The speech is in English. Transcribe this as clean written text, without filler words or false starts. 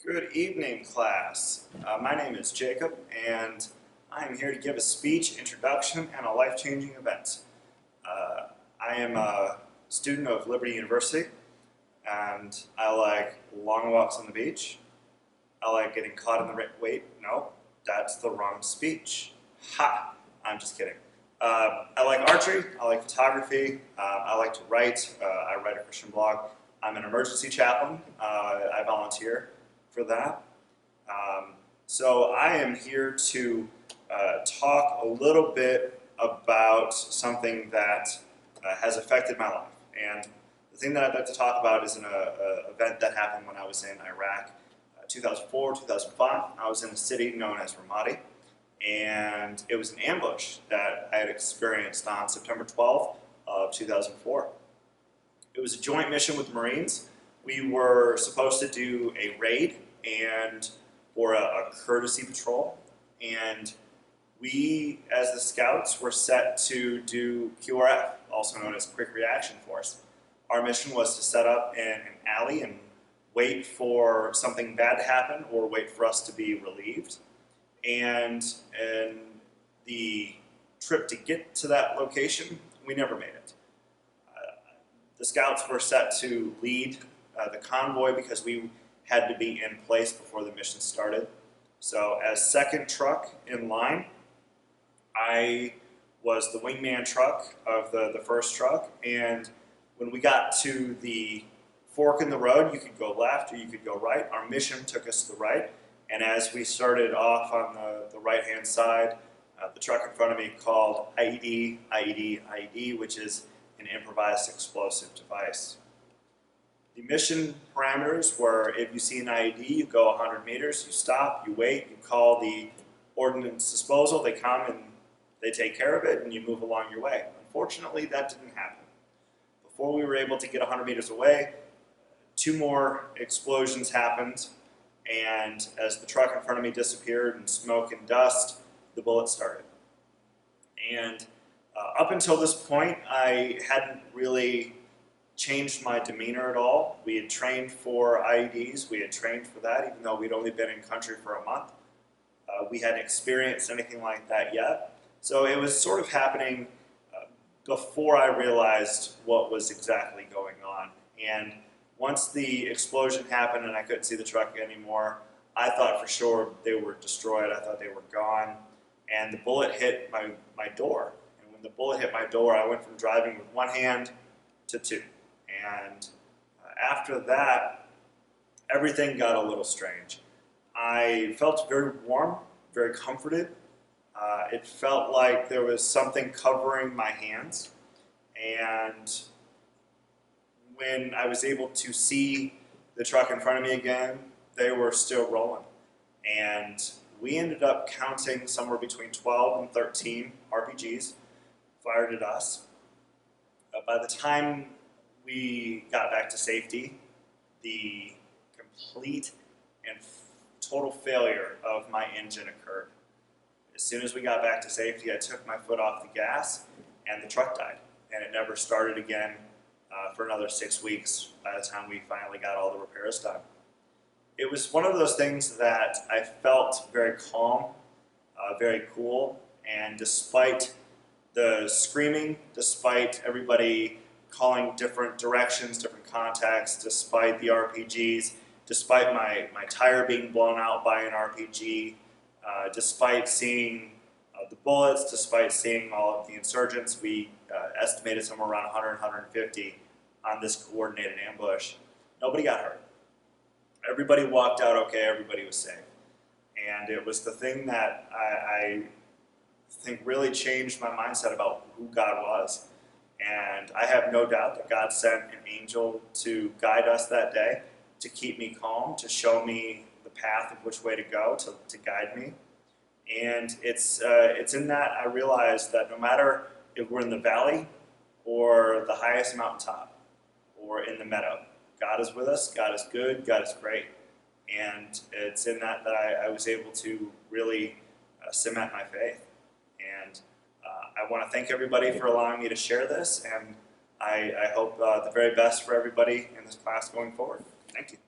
Good evening, class. My name is Jacob, and I am here to give a speech, introduction, and a life-changing event. I am a student of Liberty University, and I like long walks on the beach. I like getting caught in the wait, no, that's the wrong speech. Ha! I'm just kidding. I like archery, I like photography, I like to write. I write a Christian blog. I'm an emergency chaplain. I volunteer for that. So I am here to talk a little bit about something that has affected my life. And the thing that I'd like to talk about is an event that happened when I was in Iraq, 2004, 2005. I was in a city known as Ramadi, and it was an ambush that I had experienced on September 12th of 2004. It was a joint mission with the Marines. We were supposed to do a raid and or a courtesy patrol, and we, as the scouts, were set to do QRF, also known as Quick Reaction Force. Our mission was to set up in an alley and wait for something bad to happen or wait for us to be relieved. And in the trip to get to that location, we never made it. The scouts were set to lead the convoy because we had to be in place before the mission started. So as second truck in line, I was the wingman truck of the first truck, and when we got to the fork in the road, you could go left or you could go right. Our mission took us to the right, and as we started off on the right-hand side, the truck in front of me called IED, IED, IED, which is an improvised explosive device. The mission parameters were, if you see an IED, you go 100 meters, you stop, you wait, you call the ordnance disposal, they come and they take care of it, and you move along your way. Unfortunately, that didn't happen. Before we were able to get 100 meters away, two more explosions happened, and as the truck in front of me disappeared in smoke and dust, the bullets started. And up until this point, I hadn't really changed my demeanor at all. We had trained for IEDs, we had trained for that, even though we'd only been in country for a month. We hadn't experienced anything like that yet. So it was sort of happening before I realized what was exactly going on. And once the explosion happened and I couldn't see the truck anymore, I thought for sure they were destroyed. I thought they were gone. And the bullet hit my door. And when the bullet hit my door, I went from driving with one hand to two. And after that, everything got a little strange. I felt very warm, very comforted. It felt like there was something covering my hands. And when I was able to see the truck in front of me again, they were still rolling. And we ended up counting somewhere between 12 and 13 RPGs fired at us. By the time we got back to safety, the complete and total failure of my engine occurred. As soon as we got back to safety, I took my foot off the gas and the truck died. And it never started again for another 6 weeks by the time we finally got all the repairs done. It was one of those things that I felt very calm, very cool, and despite the screaming, despite everybody calling different directions, different contacts, despite the RPGs, despite my tire being blown out by an RPG, despite seeing the bullets, despite seeing all of the insurgents, we estimated somewhere around 100, 150 on this coordinated ambush. Nobody got hurt. Everybody walked out okay, everybody was safe. And it was the thing that I think really changed my mindset about who God was. And I have no doubt that God sent an angel to guide us that day, to keep me calm, to show me the path of which way to go, to guide me. And it's in that I realized that no matter if we're in the valley or the highest mountaintop or in the meadow, God is with us, God is good, God is great. And it's in that I was able to really cement my faith. And I want to thank everybody for allowing me to share this, and I hope the very best for everybody in this class going forward. Thank you.